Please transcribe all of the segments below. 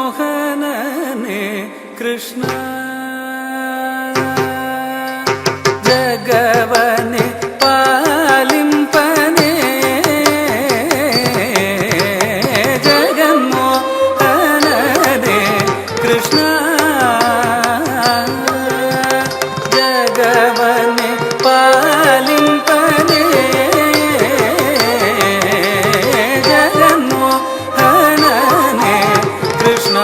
ಜಗನ್ಮೋಹನನೇ ಕೃಷ್ಣ ಜಗವನೆ ಪಾಲಿಂಪನೆ ಜಗನ್ಮೋಹನನೇ ಕೃಷ್ಣ ಜಗವನೆ ಪಾಲಿಂಪನೆ ಜಗನ್ಮೋಹನನೇ ಕೃಷ್ಣ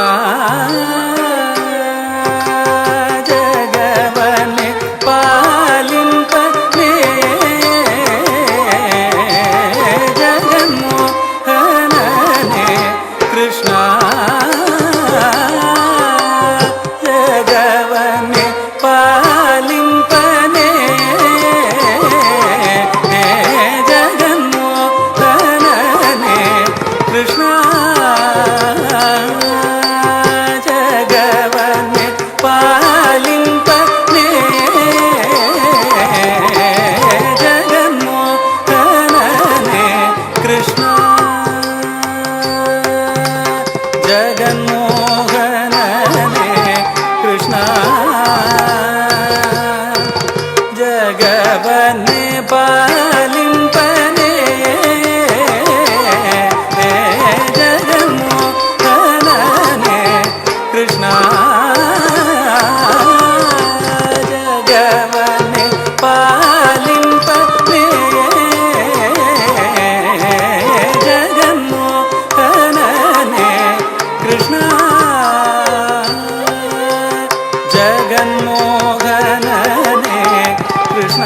ಜಗವನೆ ಪಾಲಿಂಪನೆ ಜಗನ್ಮೋಹನನೇ ಕೃಷ್ಣ ಜಗವನೆ ಪಾಲಿಂಪನೆ ಜಗನ್ಮೋಹನನೇ ಕೃಷ್ಣ ಜಗವನೆ ಪಾಲಿಂಪನೆ ಜಗನ್ಮೋಹನನೇ ಕೃಷ್ಣ ಜಗನ್ಮೋಹನನೇ ಕೃಷ್ಣ ಜಗವನೆ ಪಾಲಿಂಪನೆ ಜಗನ್ಮೋಹನನೇ ಕೃಷ್ಣ ಜಗವನೆ ಪಾಲಿಂಪನೆ ಜಗನ್ಮೋಹನನೇ ಕೃಷ್ಣ ಜಗನ್ಮೋಹನನೇ ಕೃಷ್ಣ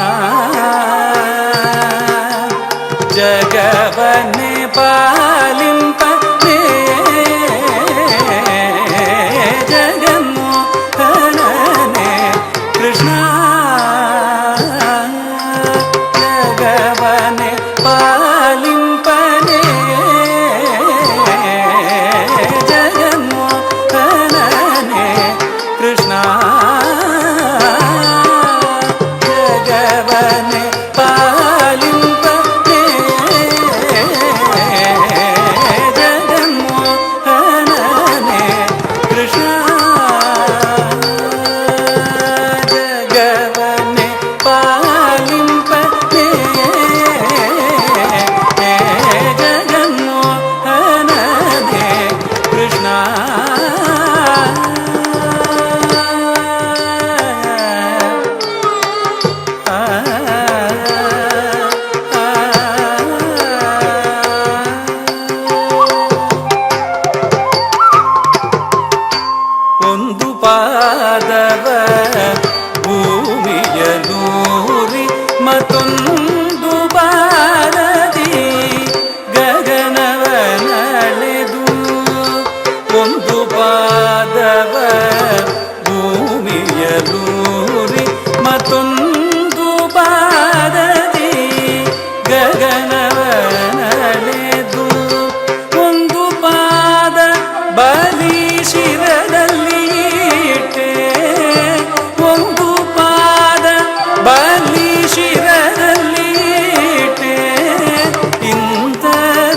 ಜಗವನೆ ಪಾಲಿಂಪನೆ ಜಗನ್ಮೋಹನನೇ ಕೃಷ್ಣ ಜಗವನೆ ಪಾಲಿಂಪನೆ ಜಗನ್ಮೋಹನನೇ ಕೃಷ್ಣ ಜಗವನೆ ಪಾಲಿಂಪನೆ ಜಗನ್ಮೋಹನನೇ ಕೃಷ್ಣ ಜಗವನೆ ಪಾಲಿಂಪನೆ ಜಗನ್ಮೋಹನನೇ ಕೃಷ್ಣ ಒಂದು ಪಾದವ ಭೂಮಿಯಲೂರಿ ಮತ್ತೊಂದು ಬಾರದಿ ಗಗನವನಳೆದು ಒಂದು ಪಾದವ ಭೂಮಿಯಲೂರಿ ಮತ್ತೊಂದು ಬಾರದಿ ಗಗನವನಳೆದು ಒಂದು ಪಾದ ಬಲಿ ಶಿರದಲ್ಲಿ ಇಟ್ಟೆ ಒಂದು ಪಾದ ಬಲಿ ಶಿರದಲ್ಲಿ ಇಟ್ಟೆ ಇಂಥ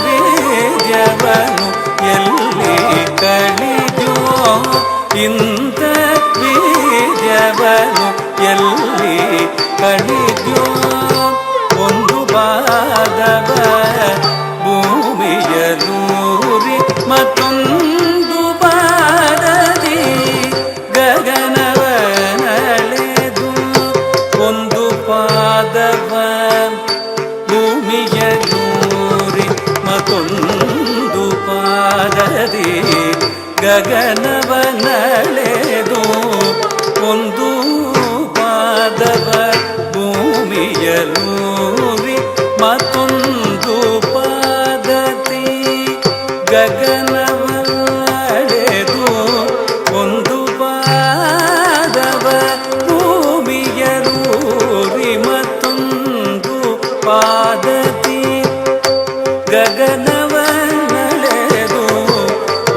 ಬೀಜವನು ಎಲ್ಲಿ ಕಳಿದ್ಯೋ ಇಂಥ ಬೀಜವನು ಎಲ್ಲಿ ಕಳಿದ್ಯೋ ಒಂದು ಪಾದವ ಭೂಮಿಯಲೂರಿ ಮತ್ತೊಂದು ಪಾದದಿ ಗಗನವನಳೆದು ಒಂದು ಪಾದವ ಭೂಮಿಯಲೂರಿ ಮತ್ತೊಂದು ಪಾದದಿ ಗಗನವನಳೆದು ಒಂದು ಪಾದವ ಭೂಮಿಯಲೂರಿ ಮತ್ತೊಂದು ಪಾದದಿ ಗಗನವನಳೆದು ಒಂದು ಪಾದವ ಭೂಮಿಯಲೂರಿ ಮತ್ತೊಂದು ಪಾದದಿ ಗಗನವನಳೆದು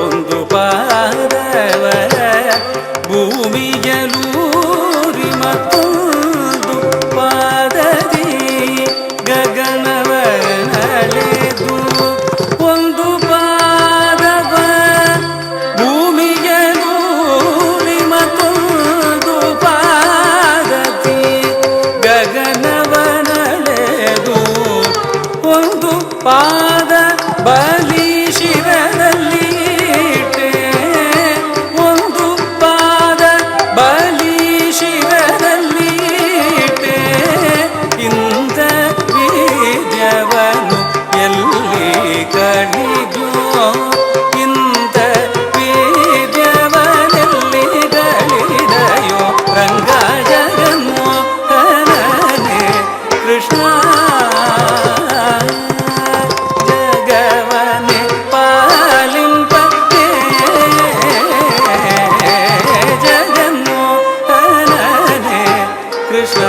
ಒಂದು ಪಾದವ ಭೂಮಿಯಲೂರಿ ಮತ್ತೊಂದು ಪಾದದಿ ಗಗನವನಳೆದು ಒಂದು ಪಾದವ ಒಂದು ಪಾದ ಬಲಿ ಶಿರದಲ್ಲಿ ಇಟ್ಟೆ, ಒಂದು ಪಾದ ಬಲಿ ಶಿರದಲ್ಲಿ ಇಟ್ಟೆ. ಇಂದ ಬೀಜವನು ಎಲ್ಲಿ ಕಳಿದೋ, ಇಂದ ಬೀಜವನೆಲ್ಲಿ ಗಳಿದಯೋ ರಂಗ ಜಗನ್ಮೋಹನನೇ ಕೃಷ್ಣ. ಜಗವನೆ ಪಾಲಿಂಪತೆ ಜಗನ್ಮೋಹನನೇ ಕೃಷ್ಣ.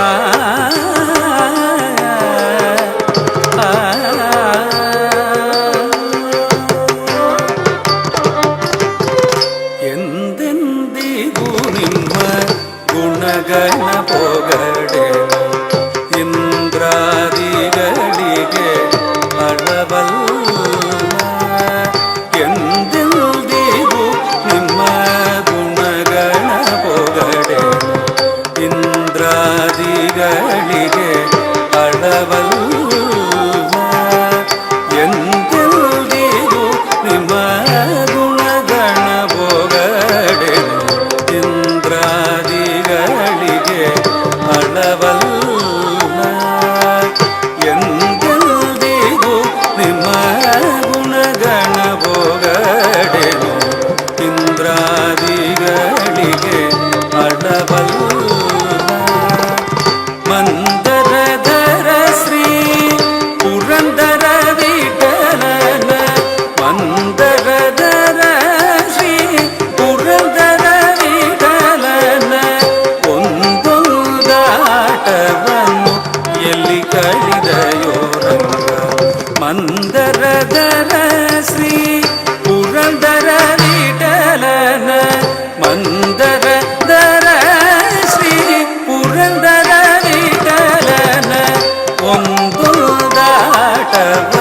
ಎಂದೆಂದಿಗೂ ನಿಮ್ಮ ಗುಣಗಣ ಪೊಗಡೆನು, ಇಂದ್ರಾದಿಗಳಿಗೆ ಅಳವಲ್ಲ. ಎಂದೆಂದಿಗೂ ನಿಮ್ಮ ಗುಣಗಣ ಪೊಗಡೆನು, ಇಂದ್ರಾದಿಗಳಿಗೆ ಅಳವಲ್ಲ. ಎಂದೆಂದಿಗೂ ನಿಮ್ಮ ಗುಣಗಣ ಪೊಗಡೆನು, ಇಂದ್ರಾದಿಗಳಿಗೆ ಅಳವಲ್ಲ. ಎಂದೆಂದಿಗೂ ನಿಮ್ಮ ಗುಣಗಣ ಪೊಗಡೆನು, ಇಂದ್ರಾದಿಗಳಿಗೆ ಅಳವಲ್ಲ. ಮಂದರಧರ ಶ್ರೀ ಪುರಂದರ ವಿಠಲನ, ಮಂದರಧರ ಶ್ರೀ ಪುರಂದರ ವಿಠಲನ ಒಂದೊಂದಾಟವನ್ನು ಎಲ್ಲಿ ಕಳಿದಯೋ ರಂಗ. ಮಂದರಧರ ಶ್ರೀ ಪುರಂದರ ವಿಠಲನ, ಮಂದರಧರ ಶ್ರೀ ಪುರಂದರ ವಿಠಲನ ಒಂದೊಂದಾಟವ